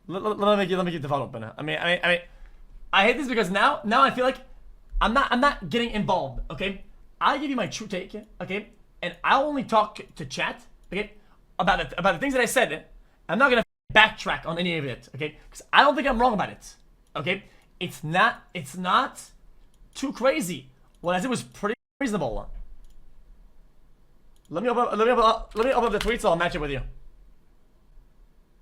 Let me keep the phone open. I hate this because now I feel like I'm not getting involved. Okay, I give you my true take. Okay, and I'll only talk to chat. Okay, about the things that I said. I'm not gonna backtrack on any of it. Okay, because I don't think I'm wrong about it. Okay, it's not too crazy. What I said was pretty reasonable. Let me open up the tweets. So I'll match it with you.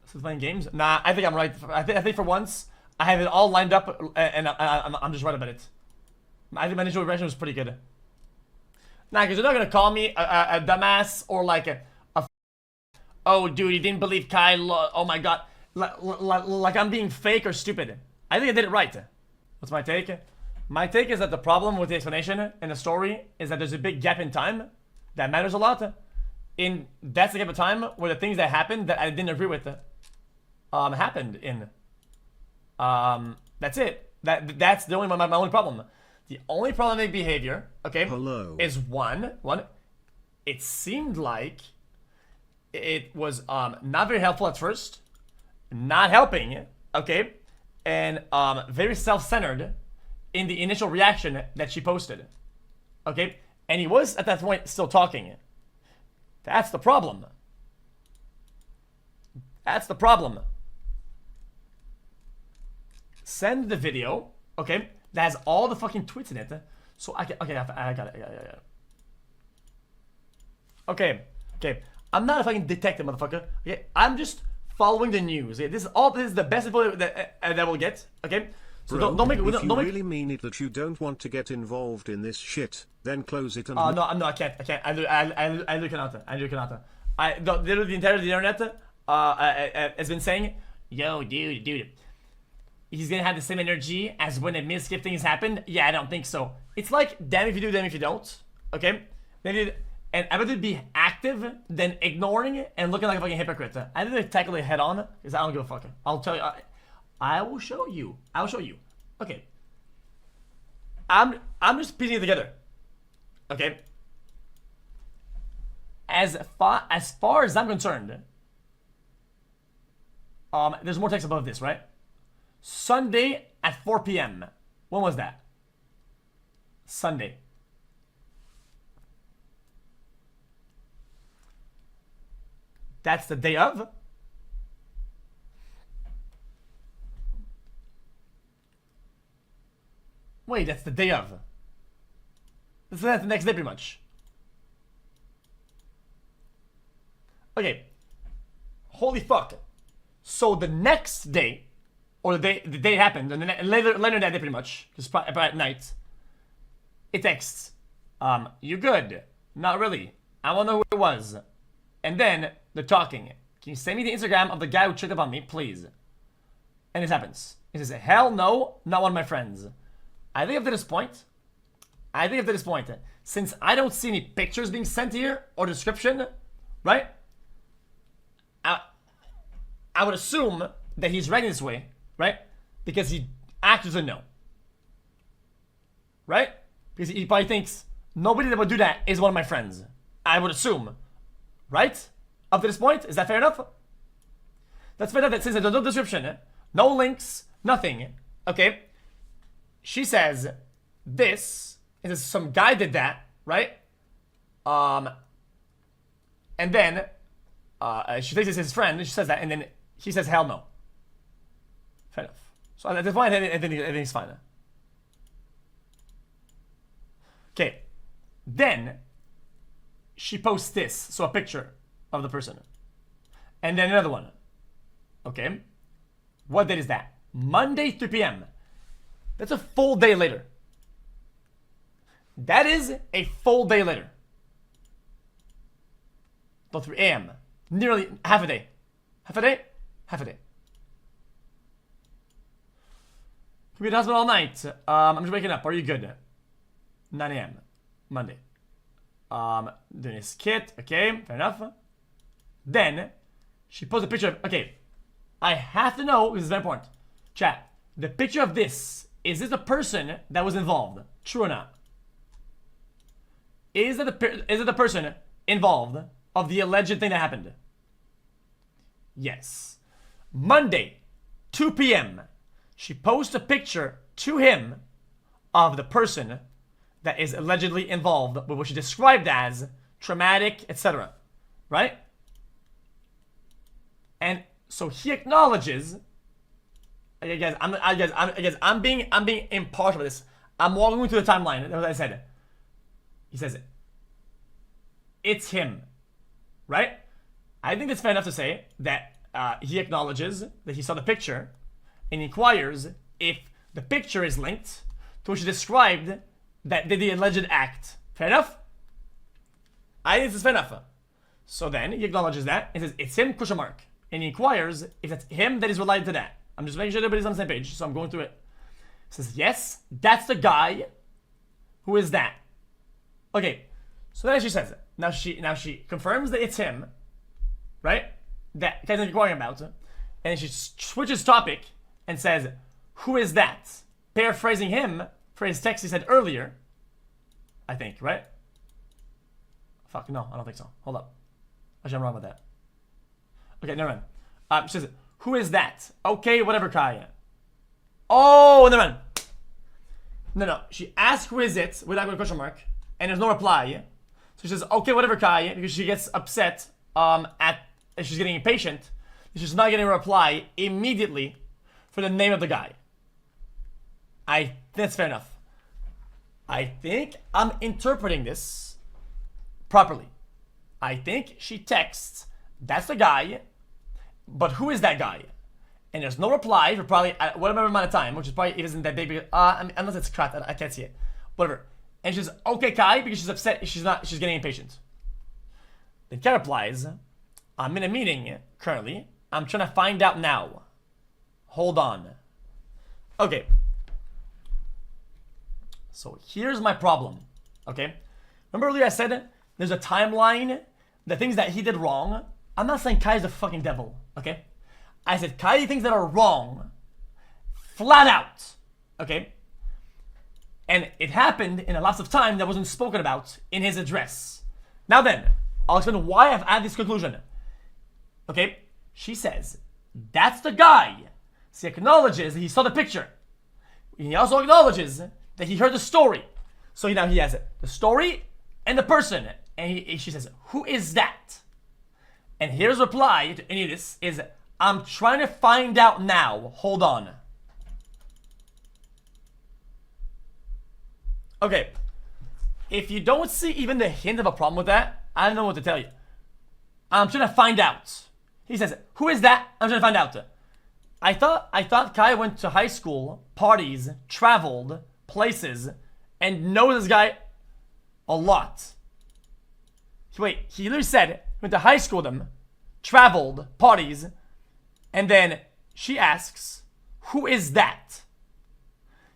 So playing games? Nah, I think I'm right. I think for once I have it all lined up, and I'm just right about it. I think my initial reaction was pretty good. Nah, because you're not gonna call me a dumbass or like oh dude, you didn't believe Kyle. Oh my god, like I'm being fake or stupid. I think I did it right. What's my take? My take is that the problem with the explanation in the story is that there's a big gap in time that matters a lot. In that's the gap of time where the things that happened that I didn't agree with happened in. That's it. That's the only my only problem. The only problematic behavior, okay, is one. It seemed like it was not very helpful at first, not helping, okay, and very self-centered in the initial reaction that she posted, okay, and he was at that point still talking. That's the problem. That's the problem. Send the video, okay, that has all the fucking tweets in it, so I can, okay, I got it, yeah. Okay, I'm not a fucking detective, motherfucker, okay, I'm just following the news, okay? This is the best info that we'll get, okay? So Bro, don't make it. If Don't you make. really mean it that you don't want to get involved in this shit, then close it and. No, I can't. I literally cannot. Literally the entire internet has been saying, yo, dude, he's gonna have the same energy as when a misskip things happened. Yeah, I don't think so. It's like damn if you do, damn if you don't. Okay, and I'd rather be active than ignoring and looking like a fucking hypocrite. I'd rather tackle it head on because I don't give a fuck. I'll tell you. I will show you. I'll show you. Okay. I'm just piecing it together. Okay. As far as I'm concerned, there's more text above this, right? Sunday at 4 p.m. When was that? Sunday. That's the day of. Wait, that's the day of. That's the next day, pretty much. Okay. Holy fuck. So the next day, or the day it happened, and then later that day, pretty much, just probably at night, it texts, you good? Not really. I wanna know who it was. And then they're talking. Can you send me the Instagram of the guy who checked up on me, please? And this happens. He says, hell no, not one of my friends. I think up to this point, since I don't see any pictures being sent here or description, right? I would assume that he's writing this way, right? Because he actually doesn't know, right? Because he probably thinks nobody that would do that is one of my friends. I would assume, right? Up to this point, is that fair enough? That's fair enough. That since there's no description, no links, nothing, okay? She says this, and says some guy did that, right? And then she thinks it's his friend, and she says that, and then he says hell no. Fair enough. So at this point, I think it's fine. Okay. Then she posts this, so a picture of the person, and then another one. Okay. What date is that? Monday, 3 p.m. That's a full day later. That is a full day later. Till 3 a.m. Nearly half a day. Half a day? Half a day. Could be at the hospital all night. I'm just waking up. Are you good? 9 a.m. Monday. Doing his kit. Okay, fair enough. Then, she posts a picture of... Okay, I have to know, this is very important. Chat, the picture of this, is this the person that was involved? True or not? Is it the person involved of the alleged thing that happened? Yes. Monday, 2 p.m. She posts a picture to him of the person that is allegedly involved with what she described as traumatic, etc. Right? And so he acknowledges. I'm being impartial with this. I'm walking through the timeline. That's what I said. He says, it's him, right? I think it's fair enough to say that he acknowledges that he saw the picture and inquires if the picture is linked to what she described that did the alleged act. Fair enough? I think this is fair enough. So then he acknowledges that and says, it's him, ? And he inquires if it's him that is related to that. I'm just making sure everybody's on the same page, so I'm going through it. He says, yes, that's the guy. Who is that? Okay, so then she says it. Now she confirms that it's him, right? That guy's inquiring about. And then she switches topic and says, who is that? Paraphrasing him for his text he said earlier. I think, right? Fuck, no, I don't think so. Hold up. Actually, I'm wrong with that. Okay, never mind. She says, who is that? Okay, whatever, Kai. Oh, never mind. No. She asks who is it without a question mark, and there's no reply. So she says, okay, whatever, Kai, because she gets upset she's getting impatient. She's not getting a reply immediately for the name of the guy. I think that's fair enough. I think I'm interpreting this properly. I think she texts, that's the guy, but who is that guy? And there's no reply for probably whatever amount of time, which is probably it isn't that big. Unless it's cut, I can't see it. Whatever. And she's okay, Kai, because she's upset. She's getting impatient. Then Kai replies, I'm in a meeting currently. I'm trying to find out now. Hold on. Okay. So here's my problem. Okay. Remember earlier I said there's a timeline, the things that he did wrong. I'm not saying Kai's the fucking devil. Okay. I said Kai did things that are wrong, flat out. Okay. And it happened in a lapse of time that wasn't spoken about in his address. Now then, I'll explain why I've added this conclusion. Okay, she says, that's the guy. She acknowledges that he saw the picture. He also acknowledges that he heard the story. So now he has the story and the person. And she says, who is that? And here's reply to any of this is, I'm trying to find out now. Hold on. Okay, if you don't see even the hint of a problem with that, I don't know what to tell you. I'm trying to find out. He says, who is that? I'm trying to find out. I thought Kai went to high school, parties, traveled, places, and knows this guy a lot. Wait, he literally said, went to high school with him, traveled, parties, and then she asks, who is that?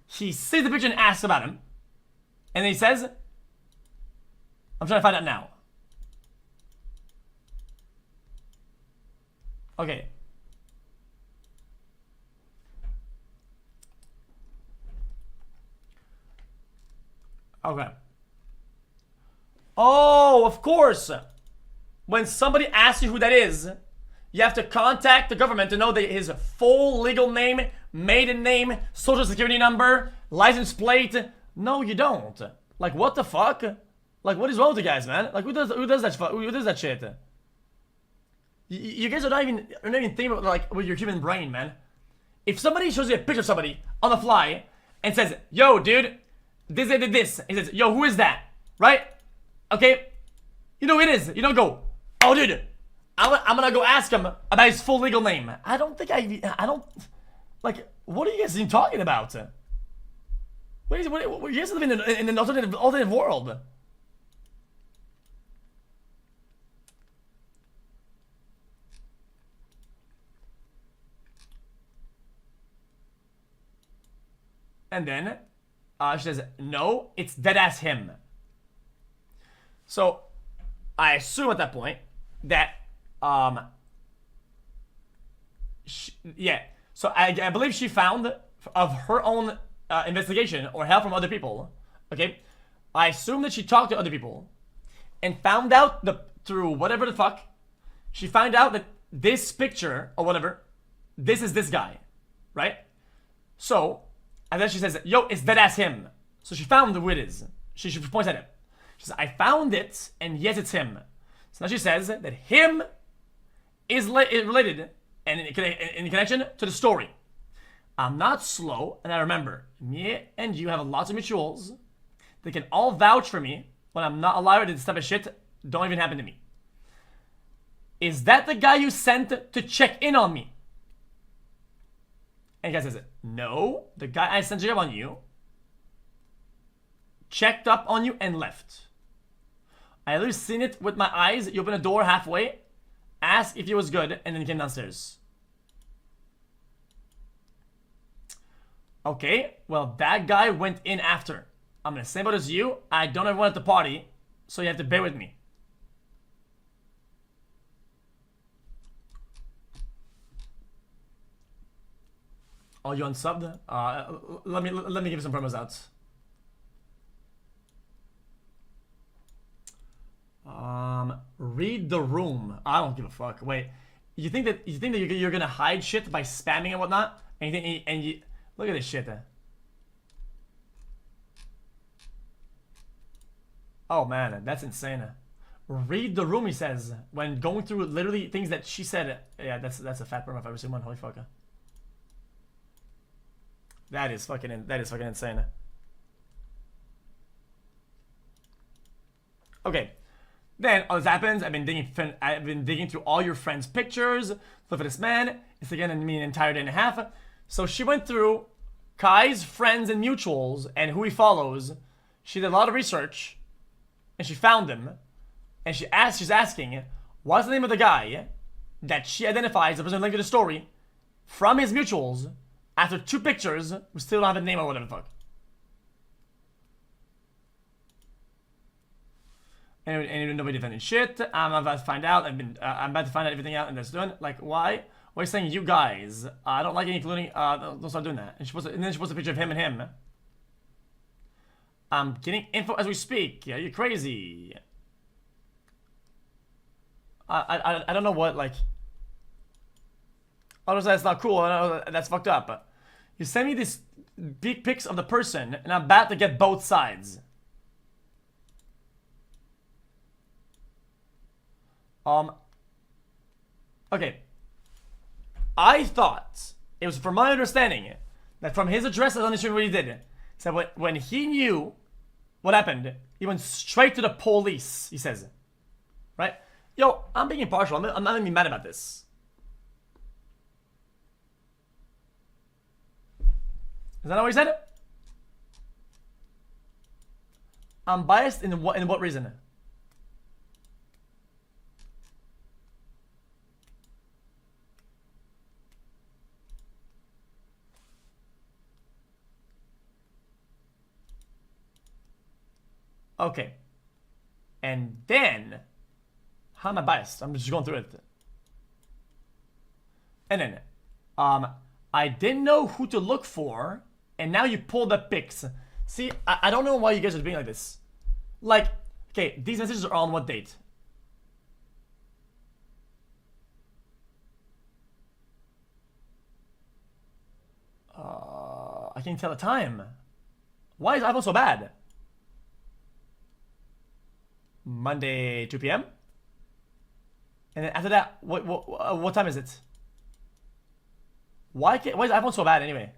He sees the picture and asks about him. And then he says, I'm trying to find out now. Okay. Okay. Oh, of course. When somebody asks you who that is, you have to contact the government to know that his full legal name, maiden name, social security number, license plate. No, you don't. Like, what the fuck? Like, what is wrong with you guys, man? Like, who does that shit? You guys are not even thinking about, like, with your human brain, man. If somebody shows you a picture of somebody on the fly and says, yo, dude, this did this. He says, yo, who is that? Right? Okay? You know who it is. You don't go, oh, dude, I'm gonna go ask him about his full legal name. I don't, like, what are you guys even talking about? What you guys live in an alternative world. And then she says, no, it's deadass him. So I assume at that point that yeah. So I believe she found of her own investigation or help from other people. Okay, I assume that she talked to other people and found out through whatever the fuck, she found out that this picture or whatever, this is this guy. right? So, and then she says, yo, it's deadass him. So she found who it is. She points at him. She says, I found it, and yes, it's him. So now she says that him is related and in connection to the story. I'm not slow, and I remember, me and you have lots of mutuals. They can all vouch for me when I'm not alive. This type of shit don't even happen to me. Is that the guy you sent to check in on me? And the guy says, no, the guy I sent to check on you checked up on you and left. I at least seen it with my eyes. You open a door halfway, asked if it was good, and then he came downstairs. Okay, well, that guy went in after. I'm gonna same boat as you. I don't ever want at the party, so you have to bear with me. Oh, you unsubbed? Let me give some promos out. Read the room. I don't give a fuck. Wait, you think that you're gonna hide shit by spamming and whatnot? And you look at this shit. Oh man, that's insane. Read the room, he says, when going through literally things that she said. Yeah, that's a fat promo if I've ever seen one. Holy fuck. That is fucking insane. Okay. Then all this happens. I've been digging through all your friends' pictures. Look for this man. It's again an entire day and a half. So she went through Kai's friends and mutuals and who he follows. She did a lot of research, and she found him. And she's asking, what's the name of the guy that she identifies as the person linked to the story from his mutuals after 2 pictures who still don't have a name or whatever the fuck. And nobody defending shit. I'm about to find out. I'm about to find out everything out, and that's doing. Like, why? Why are you saying you guys? I don't like it, including. Don't start doing that. And then she posts a picture of him and him. I'm getting info as we speak. Are you crazy? I don't know what, like. Honestly, that's not cool. I know that's fucked up. You send me these big pics of the person, and I'm about to get both sides. Okay. I thought, it was from my understanding, that from his address, I don't understand what he did. So when he knew what happened, he went straight to the police, he says. Right? Yo, I'm being impartial. I'm not gonna be mad about this. Is that not what he said? I'm biased in what reason? Okay. And then, how am I biased? I'm just going through it. And then, I didn't know who to look for, and now you pulled the pics. See, I don't know why you guys are being like this. Like, okay, these messages are on what date? I can't tell the time. Why is iPhone so bad? Monday, 2 p.m. And then after that, what time is it? Why is iPhone so bad anyway?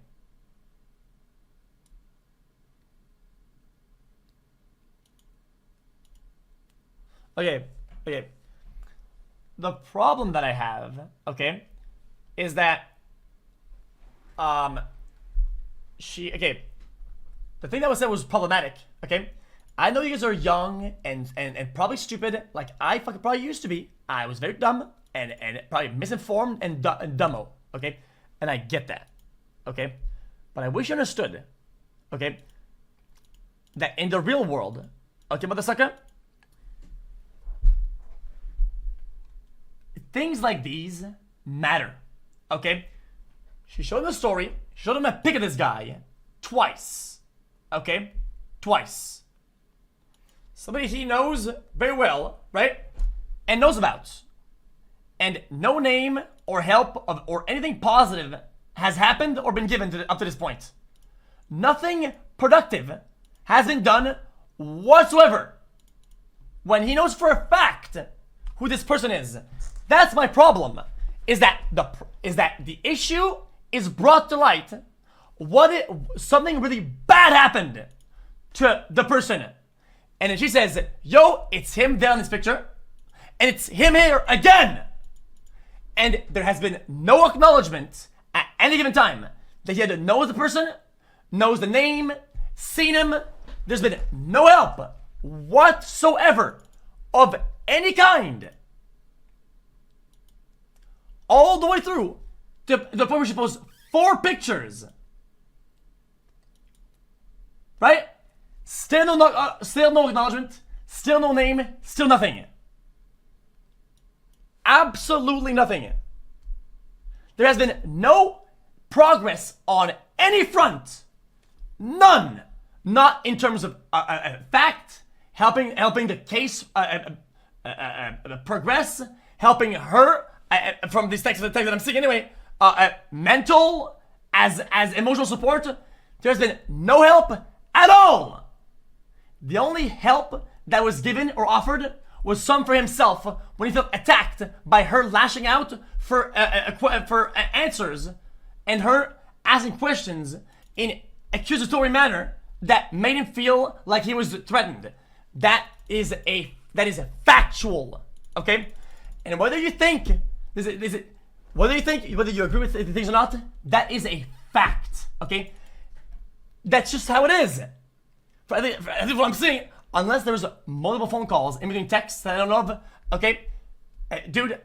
Okay. The problem that I have, okay, is that the thing that was said was problematic, okay? I know you guys are young and probably stupid, like I fucking probably used to be. I was very dumb and probably misinformed and dumbo, okay? And I get that, okay? But I wish you understood, okay, that in the real world, okay, motherfucker, things like these matter, okay? She showed him the story, showed him a pic of this guy twice, okay? Twice. Somebody he knows very well, right? And knows about. And no name or help or anything positive has happened or been given up to this point. Nothing productive has been done whatsoever. When he knows for a fact who this person is. That's my problem. Is that the issue is brought to light. Something really bad happened to the person. And then she says, yo, it's him there in this picture. And it's him here again. And there has been no acknowledgement at any given time that he either knows the person, knows the name, seen him. There's been no help whatsoever of any kind. All the way through to the point where she posts 4 pictures. Right? Still no acknowledgement, still no name, still nothing. Absolutely nothing. There has been no progress on any front. None. Not in terms of fact, helping the case progress, helping her from these texts that I'm seeing anyway. Mental as emotional support. There's been no help at all. The only help that was given or offered was some for himself when he felt attacked by her lashing out for answers and her asking questions in accusatory manner that made him feel like he was threatened. That is factual, okay? And whether you agree with the things or not, that is a fact, okay? That's just how it is. I think what I'm saying, unless there's multiple phone calls in between texts that I don't know of, okay? Dude,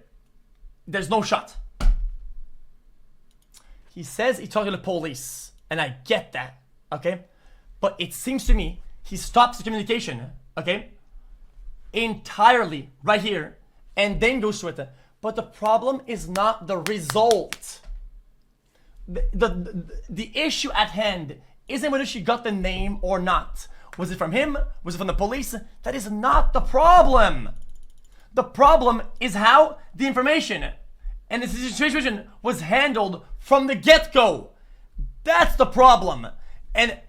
there's no shot. He says he talked to the police, and I get that, okay? But it seems to me he stops the communication, okay? Entirely right here, and then goes to it. But the problem is not the result. The issue at hand isn't whether she got the name or not. Was it from him? Was it from the police? That is not the problem. The problem is how the information and the situation was handled from the get-go. That's the problem. And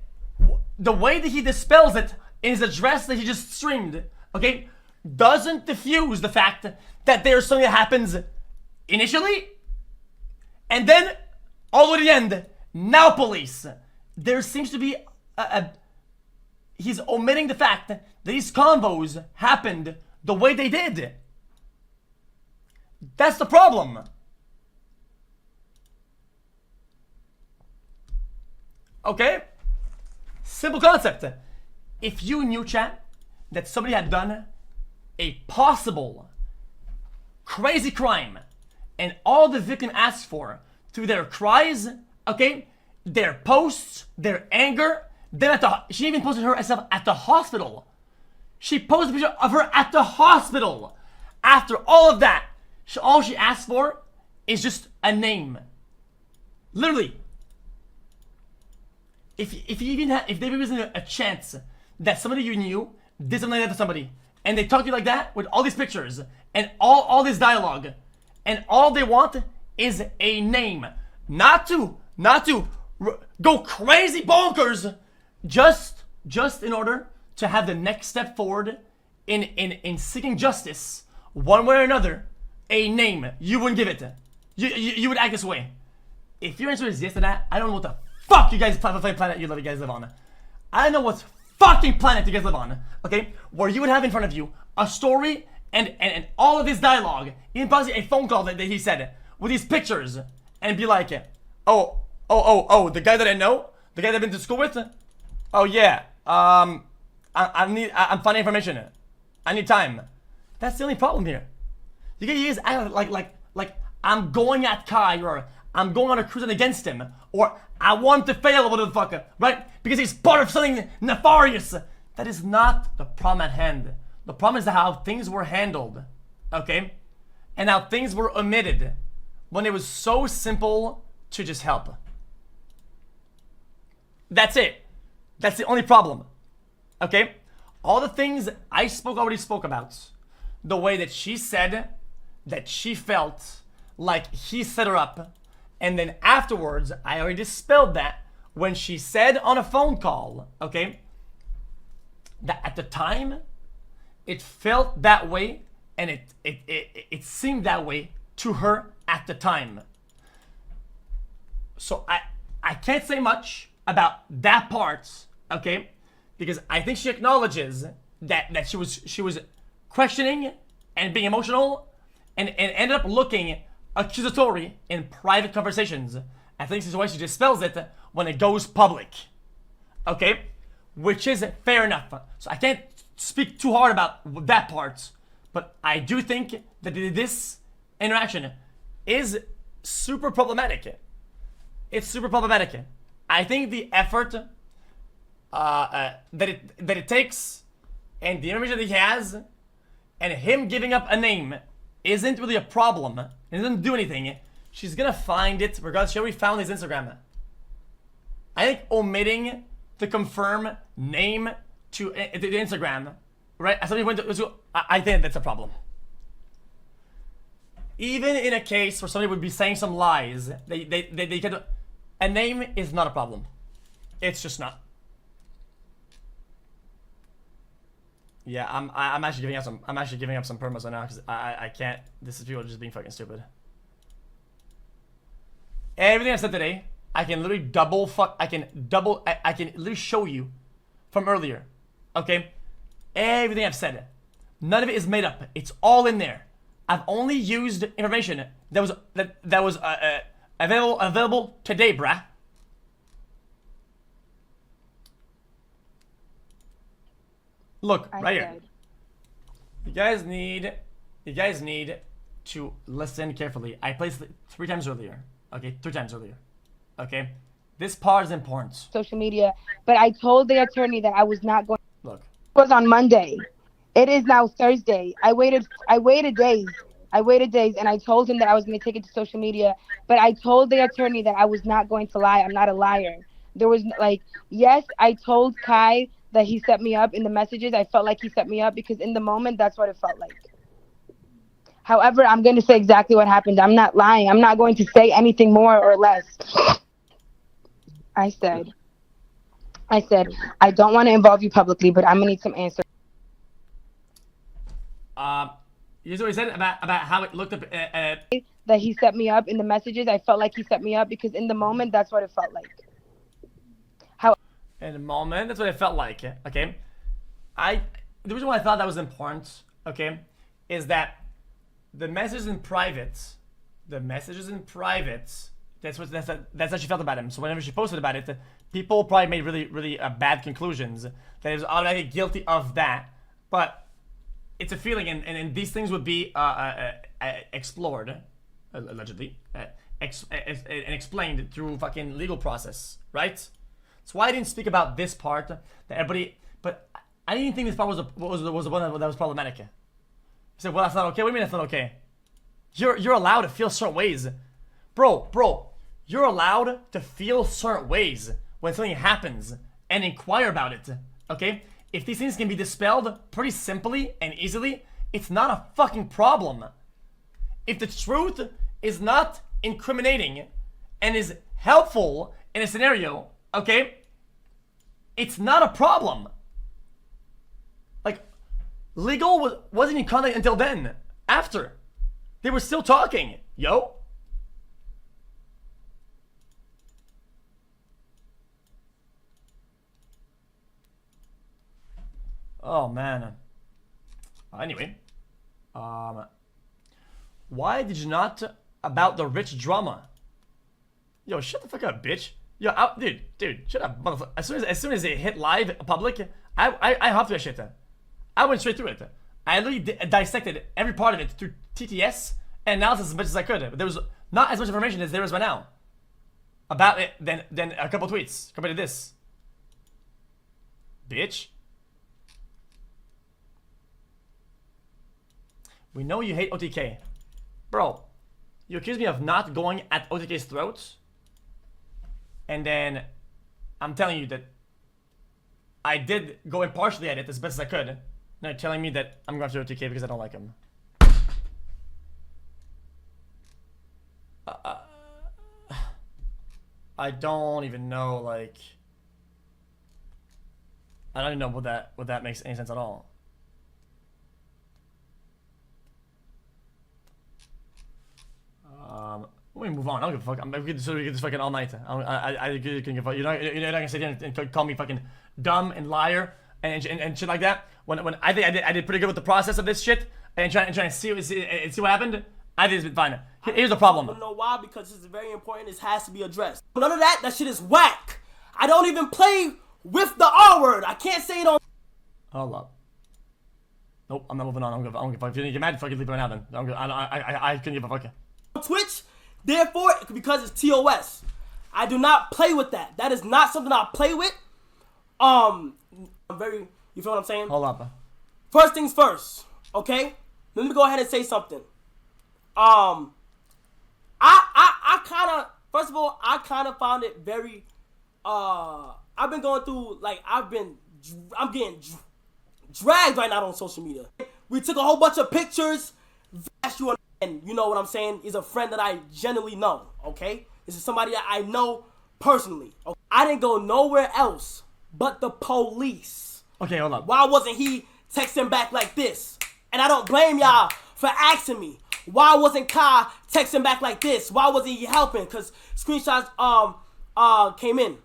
the way that he dispels it in his address that he just streamed, okay, doesn't diffuse the fact that there's something that happens initially and then all the way to the end. Now police. There seems to be he's omitting the fact that these convos happened the way they did. That's the problem. Okay? Simple concept. If you knew, chat, that somebody had done a possible crazy crime and all the victim asked for through their cries, okay, their posts, their anger, then she even posted herself at the hospital. She posted a picture of her at the hospital. After all of that, all she asked for is just a name. Literally. If there was a chance that somebody you knew did something like that to somebody, and they talk to you like that with all these pictures and all this dialogue, and all they want is a name, not to go crazy bonkers, just in order to have the next step forward in seeking justice, one way or another, a name, you wouldn't give it. You would act this way. If your answer is yes to that, I don't know what the fuck you guys planet you guys live on. I don't know what fucking planet you guys live on, okay? Where you would have in front of you a story and all of this dialogue, even possibly a phone call that he said with these pictures, and be like, oh, the guy that I know, the guy that I've been to school with, oh yeah, I'm finding information. I need time. That's the only problem here. You guys act like I'm going at Kai, or I'm going on a cruise against him, or I want to fail, motherfucker, right? Because he's part of something nefarious. That is not the problem at hand. The problem is how things were handled, okay? And how things were omitted when it was so simple to just help. That's it. That's the only problem, okay? All the things I already spoke about. The way that she said that she felt like he set her up, And then afterwards, I already dispelled that when she said on a phone call, okay, that at the time, it felt that way, and it seemed that way to her at the time. So I can't say much about that part, okay, because I think she acknowledges that she was questioning and being emotional, and ended up looking accusatory in private conversations. I think this is why she dispels it when it goes public, okay, which is fair enough. So I can't speak too hard about that part, but I do think that this interaction is super problematic. It's super problematic. I think the effort that it takes, and the information that he has, and him giving up a name isn't really a problem. It doesn't do anything. She's gonna find it regardless. She already found his Instagram. I think omitting to confirm name to the Instagram, right? As somebody went to, I think that's a problem. Even in a case where somebody would be saying some lies, they can. A name is not a problem. It's just not. Yeah, I'm actually giving up some. I'm actually giving up some permos right now because I can't. This is people just being fucking stupid. Everything I said today, I can literally I can literally show you from earlier. Okay, everything I've said, none of it is made up. It's all in there. I've only used information that was available today, brah. Look, right here. You guys need to listen carefully. I placed it 3 times earlier. Okay, 3 times earlier. Okay, this part is important. Social media, but I told the attorney that I was not going. Look, it was on Monday. It is now Thursday. I waited days. And I told him that I was going to take it to social media, but I told the attorney that I was not going to lie. I'm not a liar. There was yes, I told Kai that he set me up in the messages. I felt like he set me up because in the moment, that's what it felt like. However, I'm going to say exactly what happened. I'm not lying. I'm not going to say anything more or less. I said, I don't want to involve you publicly, but I'm going to need some answers. Here's what he said about how it looked up. That he set me up in the messages. I felt like he set me up because in the moment, that's what it felt like. In the moment, that's what it felt like. Okay, the reason why I thought that was important, okay, is that the messages in private, that's how she felt about him. So whenever she posted about it, people probably made really bad conclusions that he was automatically guilty of that. But it's a feeling, and these things would be explored, allegedly, and explained through fucking legal process, right? So why I didn't speak about this part that everybody, but I didn't think this part was the one that was problematic. You said, well, that's not okay. What do you mean that's not okay? You're allowed to feel certain ways, bro. You're allowed to feel certain ways when something happens and inquire about it. Okay, if these things can be dispelled pretty simply and easily, it's not a fucking problem. If the truth is not incriminating and is helpful in a scenario, okay, it's not a problem. Like, legal wasn't in contact until then. After, they were still talking, yo. Oh man. Anyway, why did you not about the rich drama? Yo, shut the fuck up, bitch. Yo, dude, shut up, motherfucker. As soon as it hit live public, I hopped through that shit. I went straight through it. I literally dissected every part of it through TTS and analysis as much as I could. But there was not as much information as there is right now about it than a couple tweets compared to this. Bitch. We know you hate OTK. Bro, you accuse me of not going at OTK's throats. And then I'm telling you that I did go impartially at it as best as I could. Now you're telling me that I'm going after OTK because I don't like him. I don't even know, like... I don't even know what that makes any sense at all. Let me move on. I don't give a fuck. We could do this fucking all night. I couldn't give a fuck. You're not gonna sit here and call me fucking dumb and liar and shit like that. When I think I did pretty good with the process of this shit and trying to see what happened. I think it's been fine. Here's the problem. I don't know why, because this is very important. This has to be addressed. None of that shit is whack. I don't even play with the R word. I can't say it on. Hold up. Nope, I'm not moving on. I don't give a fuck. If you get mad, fucking leave it right now then. I couldn't give a fuck. Twitch, therefore, because it's TOS. I do not play with that. That is not something I play with. I'm very, you feel what I'm saying? Hold up. First things first, okay? Let me go ahead and say something. I kind of, first of all, I kind of found it very, I've been going through, like, I'm getting dragged right now on social media. We took a whole bunch of pictures, and you know what I'm saying, is a friend that I genuinely know, okay? This is somebody that I know personally. Okay? I didn't go nowhere else but the police. Okay, hold up. Why wasn't he texting back like this? And I don't blame y'all for asking me. Why wasn't Kai texting back like this? Why wasn't he helping? Because screenshots came in.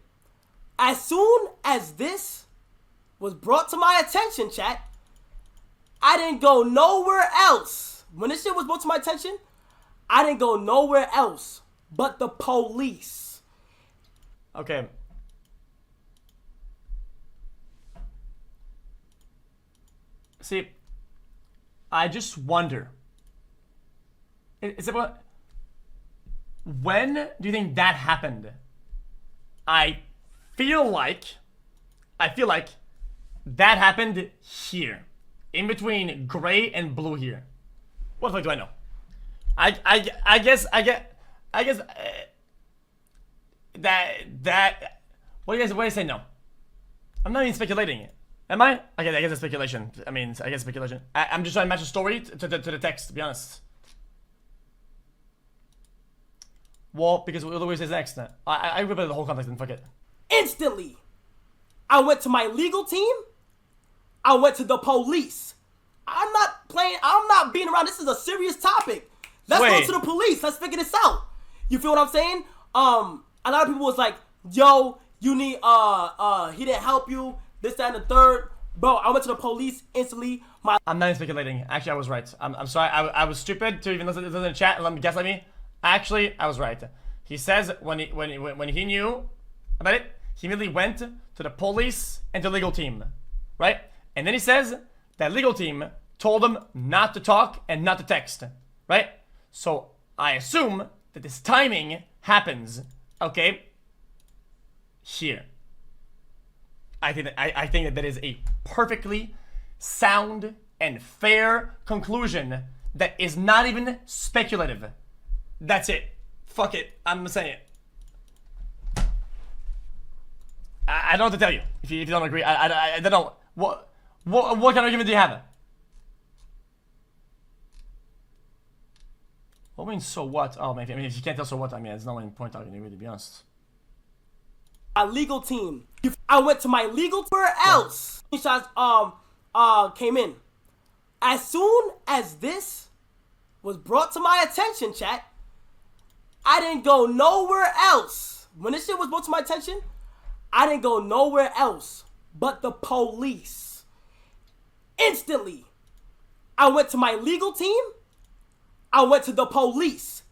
As soon as this was brought to my attention, chat, I didn't go nowhere else. When this shit was brought to my attention, I didn't go nowhere else but the police. Okay. See, I just wonder. Is it what? When do you think that happened? I feel like that happened here, in between gray and blue here. What the fuck do I know? I guess that what do you guys say? No, I'm not even speculating. Am I? Okay, I guess it's speculation. I mean, I guess speculation. I'm just trying to match the story to the text, to be honest. Well, because what otherwise is next. I remember the whole context and fuck it. Instantly, I went to my legal team. I went to the police. I'm not playing. I'm not being around. This is a serious topic. Let's go to the police. Let's figure this out. You feel what I'm saying? A lot of people was like, "Yo, you need he didn't help you. This, that, and the third." Bro, I went to the police instantly. I'm not even speculating. Actually, I was right. I'm sorry. I was stupid to even listen to the chat and let me guess like me. Actually, I was right. He says when he knew about it, he immediately went to the police and the legal team, right? And then he says that legal team told him not to talk and not to text, right? So I assume that this timing happens, okay, here. I think that is a perfectly sound and fair conclusion that is not even speculative. That's it. Fuck it. I'm saying it. I don't know what to tell you if you don't agree. I don't know. What kind of argument do you have? What means so what? Oh, man, I mean, if you can't tell so what, I mean, there's no point talking to you, to be honest. My legal team. I went to my legal team. Where else? Screenshots came in. As soon as this was brought to my attention, chat, I didn't go nowhere else. When this shit was brought to my attention, I didn't go nowhere else but the police. Instantly, I went to my legal team. I went to the police.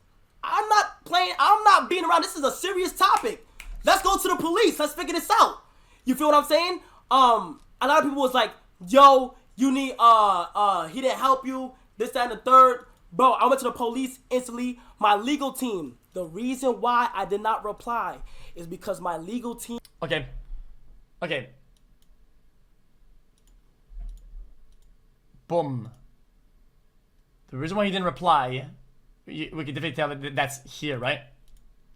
I'm not playing. I'm not being around. This is a serious topic. Let's go to the police. Let's figure this out. You feel what I'm saying? A lot of people was like, "Yo, you need he didn't help you. This, that, and the third." Bro, I went to the police instantly. My legal team. The reason why I did not reply is because my legal team. Okay. Boom. The reason why he didn't reply, we can definitely tell that that's here, right?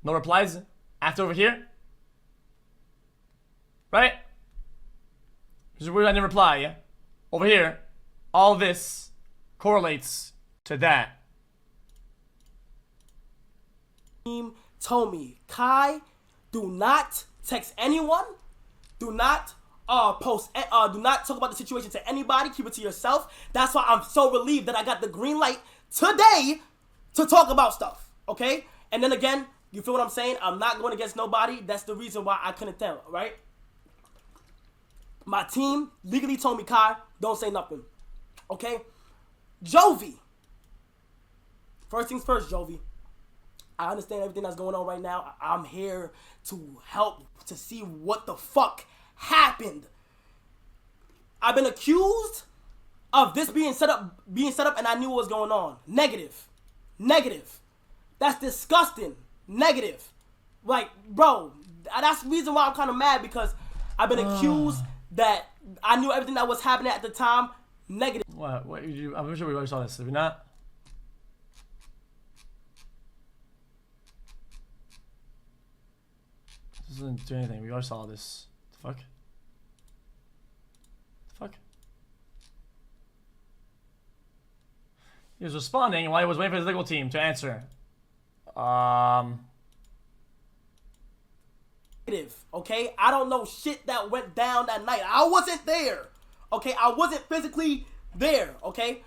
No replies after over here, right? This is where I didn't reply. Over here, all this correlates to that. Team told me, Kai, Do not text anyone. Do not do not talk about the situation to anybody. Keep it to yourself. That's why I'm so relieved that I got the green light today to talk about stuff. Okay? And then again, you feel what I'm saying? I'm not going against nobody. That's the reason why I couldn't tell, right? My team legally told me, Kai, don't say nothing. Okay? Jovi. First things first, Jovi. I understand everything that's going on right now. I'm here to help to see what the fuck happened. I've been accused of this being set up, and I knew what was going on. Negative. That's disgusting. Negative. Like, bro, that's the reason why I'm kind of mad, because I've been accused that I knew everything that was happening at the time. Negative. What? I'm sure we already saw this. Did we not? This doesn't do anything. We already saw this. The fuck? The fuck? He was responding while he was waiting for his legal team to answer. Okay? I don't know shit that went down that night. I wasn't there. Okay? I wasn't physically there. Okay?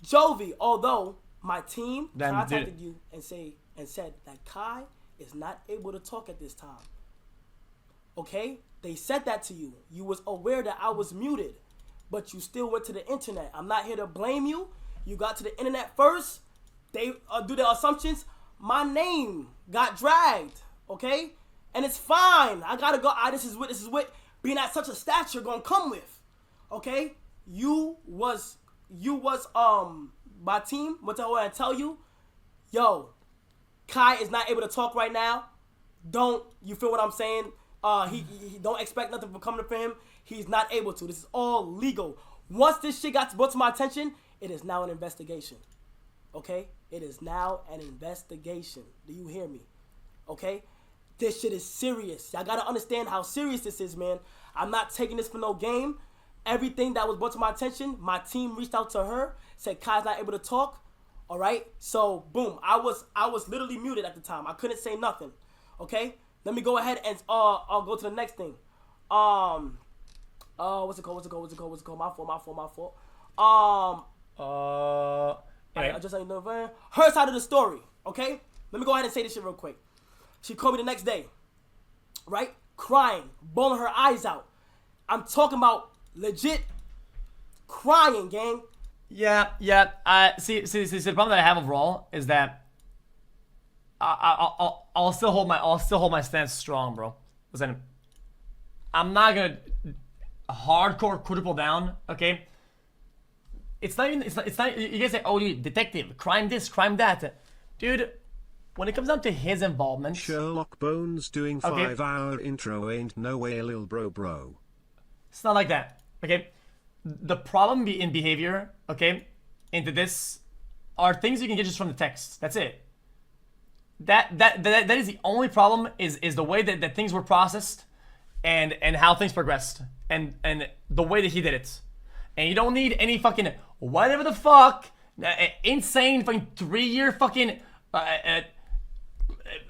Jovi, although my team contacted you and said that Kai is not able to talk at this time. Okay? They said that to you. You was aware that I was muted, but you still went to the internet. I'm not here to blame you. You got to the internet first. They do their assumptions. My name got dragged. Okay? And it's fine. I gotta go. This is what being at such a stature gonna come with. Okay? You was my team went to her and tell you, yo, Kai is not able to talk right now. You feel what I'm saying? He don't expect nothing from coming from him. He's not able to. This is all legal. Once this shit got brought to my attention, it is now an investigation. Okay? It is now an investigation. Do you hear me? Okay? This shit is serious. Y'all gotta understand how serious this is, man. I'm not taking this for no game. Everything that was brought to my attention, my team reached out to her, said Kai's not able to talk. All right? So, boom. I was literally muted at the time. I couldn't say nothing. Okay? Let me go ahead and I'll go to the next thing. What's it called? My fault. I just ain't know her side of the story. Okay? Let me go ahead and say this shit real quick. She called me the next day, right? Crying, bawling her eyes out. I'm talking about legit crying, gang. Yeah. See, the problem that I have overall is that I'll still hold my stance strong, bro. Listen, I'm not gonna hardcore quadruple down. Okay. It's not. You guys say, oh, dude, detective, crime this, crime that, dude. When it comes down to his involvement, Sherlock Bones doing 5-hour intro ain't no way, lil bro. It's not like that. Okay. The problem in behavior, okay, into this are things you can get just from the text. That's it. That is the only problem is the way that things were processed and how things progressed and the way that he did it. And you don't need any fucking whatever the fuck insane fucking 3-year fucking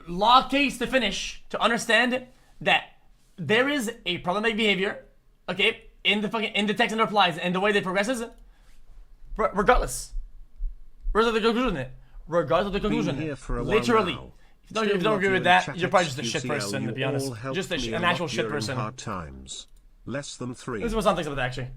law case to finish to understand that there is a problematic behavior, okay, in the text and the replies and the way that progresses, regardless of the conclusion. Literally, if you don't agree with that, you're probably just a shit person, to be honest. Just an actual shit person. Less than 3. This is what something about that, actually.